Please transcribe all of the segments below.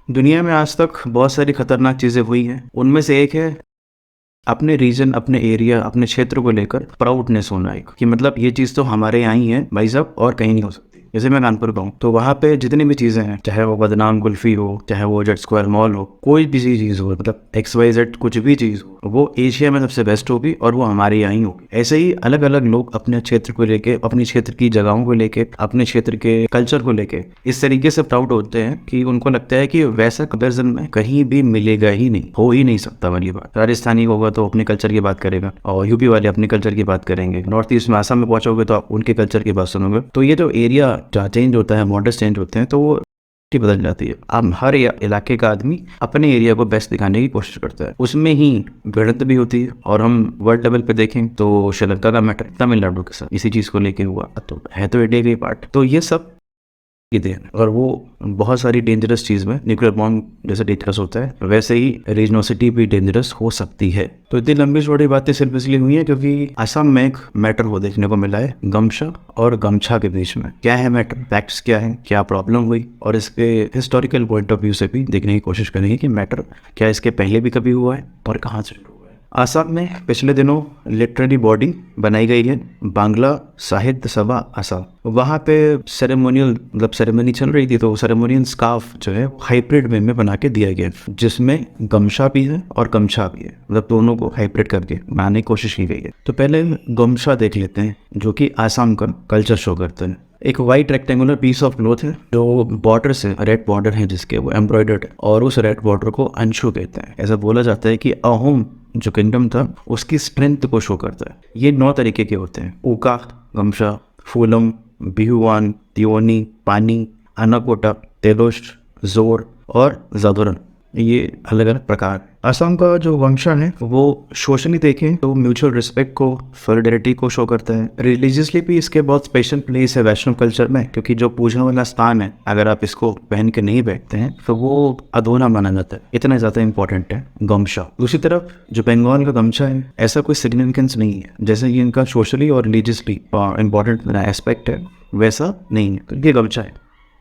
दुनिया में आज तक बहुत सारी खतरनाक चीज़ें हुई हैं। उनमें से एक है अपने रीजन, अपने एरिया, अपने क्षेत्र को लेकर प्राउडनेस होना, एक कि मतलब ये चीज़ तो हमारे यहाँ ही है भाई साहब और कहीं नहीं हो सकती। जैसे मैं कानपुर का हूँ तो वहाँ पे जितनी भी चीज़ें हैं, चाहे वो बदनाम कुल्फ़ी हो, चाहे वो जेड स्क्वायर मॉल हो, कोई भी चीज़ हो, मतलब XYZ कुछ भी चीज़ हो, वो एशिया में सबसे बेस्ट होगी और वो हमारे यहाँ ही होगी। ऐसे ही अलग अलग लोग अपने क्षेत्र को लेके, अपने क्षेत्र की जगहों को लेके, अपने क्षेत्र के कल्चर को लेके इस तरीके से प्राउड होते हैं कि उनको लगता है कि वैसा कंपेरिजन में कहीं भी मिलेगा ही नहीं, हो ही नहीं सकता वाली बात। राजस्थानी होगा तो अपने कल्चर की बात करेगा और यूपी वाले अपने कल्चर की बात करेंगे, नॉर्थ ईस्ट में आसाम में पहुंचोगे तो आप उनके कल्चर की बात सुनोगे। तो ये जो एरिया चेंज होता है, मॉडल्स चेंज होते हैं, तो वो बदल जाती है। अब हर इलाके का आदमी अपने एरिया को बेस्ट दिखाने की कोशिश करता है, उसमें ही भिड़ंत भी होती है। और हम वर्ल्ड लेवल पे देखें तो श्रीलंका का मैटर तमिलनाडु के साथ इसी चीज को लेके हुआ, तो है तो इंडिया का ही पार्ट। तो ये सब की देन, और वो बहुत सारी डेंजरस चीज़ में न्यूक्लियर बॉम्ब जैसे डेंजरस होता है, वैसे ही रीजनोसिटी भी डेंजरस हो सकती है। तो इतनी लंबी छोटी बातें सिर्फ इसलिए हुई हैं क्योंकि असम में एक मैटर वो देखने को मिला है, गमशा और गमछा के बीच में। क्या है मैटर, फैक्ट्स क्या है, क्या प्रॉब्लम हुई, और इसके हिस्टोरिकल पॉइंट ऑफ व्यू से भी देखने की कोशिश करेंगे कि मैटर क्या इसके पहले भी कभी हुआ है और कहाँ से शुरू हुआ है। आसाम में पिछले दिनों लिटरेरी बॉडी बनाई गई है, बांग्ला साहित्य सभा आसाम। वहाँ पे सेरेमोनियल, मतलब सेरेमनी चल रही थी, तो सेरेमोनियल स्कार्फ जो है हाइब्रिड वे में बना के दिया गया, जिसमें गमछा भी है और गमछा भी है, मतलब दोनों को हाइब्रिड करके बनाने की कोशिश की गई है। तो पहले गमछा देख लेते हैं, जो कि आसाम का कल्चर शो करते हैं। एक white rectangular piece of cloth है जो बॉर्डर से, रेड बॉर्डर है जिसके, वो एम्ब्रॉयडर्ड है, और उस रेड बॉर्डर को अंशु कहते हैं। ऐसा बोला जाता है कि अहोम जो किंगडम था उसकी स्ट्रेंथ को शो करता है। ये 9 तरीके के होते हैं: उका, गमशा, फूलम, बिहुआन, तियोनी, पानी, अनाकोटा, तेलोश, जोर और जादोरन। ये अलग अलग प्रकार। असम का जो गमछा है वो सोशली देखें तो म्यूचुअल रिस्पेक्ट को, सॉलिडेरिटी को शो करता है। रिलीजियसली भी इसके बहुत स्पेशल प्लेस है वैष्णव कल्चर में, क्योंकि जो पूजा वाला स्थान है, अगर आप इसको पहन के नहीं बैठते हैं तो वो अधूरा माना जाता है, इतना ज़्यादा इंपॉर्टेंट है गमछा। दूसरी तरफ जो बंगाल का गमछा है, ऐसा कोई सिग्निफिकेंस नहीं है, जैसे कि इनका सोशली और रिलीजियसली इंपॉर्टेंट एस्पेक्ट है वैसा नहीं है, तो ये गमछा है,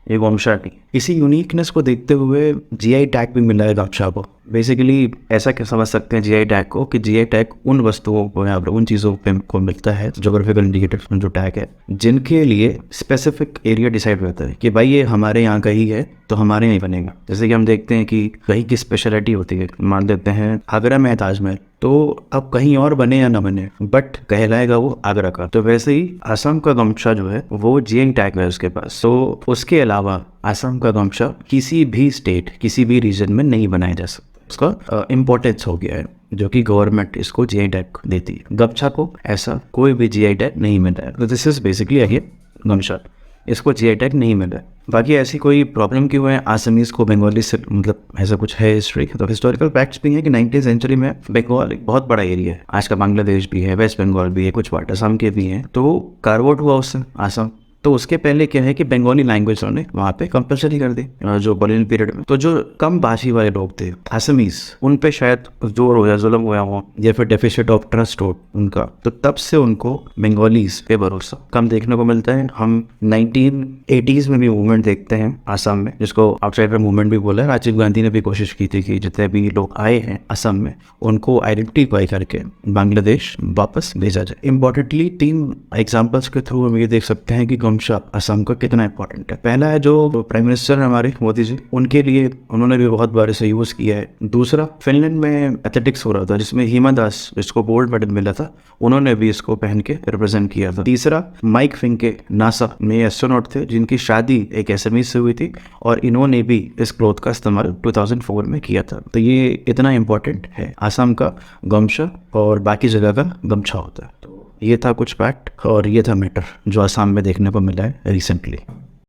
ये गमछा नहीं। इसी यूनिकनेस को देखते हुए GI टैग भी मिला है गमछा को। बेसिकली ऐसा क्या समझ सकते हैं GI टैग को, कि GI टैग उन वस्तुओं को या उन चीज़ों पे को मिलता है, जोग्राफिकल इंडिकेटर जो टैग है, जिनके लिए स्पेसिफिक एरिया डिसाइड रहता है कि भाई ये हमारे यहाँ का ही है तो हमारे यहाँ ही बनेगा। जैसे कि हम देखते हैं कि कहीं की स्पेशलिटी होती है, मान लेते हैं आगरा में है ताजमहल, तो अब कहीं और बने या ना बने बट कहलाएगा वो आगरा का। तो वैसे ही असम का गमछा जो है वो GI टैग है उसके पास। तो उसके अलावा असम का गमछा किसी भी स्टेट, किसी भी रीजन में नहीं बनाया जा सकता, उसका इम्पोर्टेंस हो गया है, जो कि गवर्नमेंट इसको GI टैग देती है। गमछा को ऐसा कोई भी GI टैग नहीं मिला है। तो दिस इज बेसिकली अगेन गमछा, इसको GI टैग नहीं मिला है। बाकी ऐसी कोई प्रॉब्लम क्यों है आसामीज को बंगाली से, मतलब ऐसा कुछ है हिस्ट्री। तो हिस्टोरिकल फैक्ट्स भी हैं कि 19वीं सेंचुरी में बंगाल एक बहुत बड़ा एरिया है, आज का बांग्लादेश भी है, वेस्ट बंगाल भी है, कुछ पार्ट असम के भी हैं, तो कार्व आउट हुआ उससे आसाम। तो उसके पहले क्या है कि बंगाली लैंग्वेज उन्होंने वहाँ पे कंपलसरी कर दी, जो कॉलोनियल पीरियड में। तो जो कम भाषी वाले लोग थे आसामीज, उन पे शायद जोर हो या जुल्म हुआ हो या फिर डेफिसिट ऑफ ट्रस्ट हो उनका, तो तब से उनको बंगालीज पे भरोसा कम देखने को मिलता है। हम 1980s में भी मूवमेंट देखते हैं आसाम में, जिसको आउटसाइडर मूवमेंट भी बोला है। राजीव गांधी ने भी कोशिश की थी कि जितने भी लोग आए हैं असम में उनको आइडेंटिफाई करके बांग्लादेश वापस भेजा जाए। इम्पोर्टेंटली 3 एग्जाम्पल्स के थ्रू हम ये देख सकते हैं कि गमछा असम का कितना इंपॉर्टेंट है। पहला है जो प्राइम मिनिस्टर हमारे मोदी जी, उनके लिए उन्होंने भी बहुत बार इसे यूज किया है। दूसरा, फिनलैंड में एथलेटिक्स हो रहा था जिसमें हिमा दास, जिसको गोल्ड मेडल मिला था, उन्होंने भी इसको पहन के रिप्रेजेंट किया था। तीसरा, माइक फिंके नासा में एस्ट्रोनॉट थे जिनकी शादी एक एसएमई से हुई थी, और इन्होंने भी इस क्लॉथ का इस्तेमाल 2004 में किया था। तो ये इतना इंपॉर्टेंट है आसाम का गमछा, और बाकी जगह का गमछा होता है। तो ये था कुछ फैक्ट और ये था मैटर जो आसाम में देखने को मिला है रिसेंटली।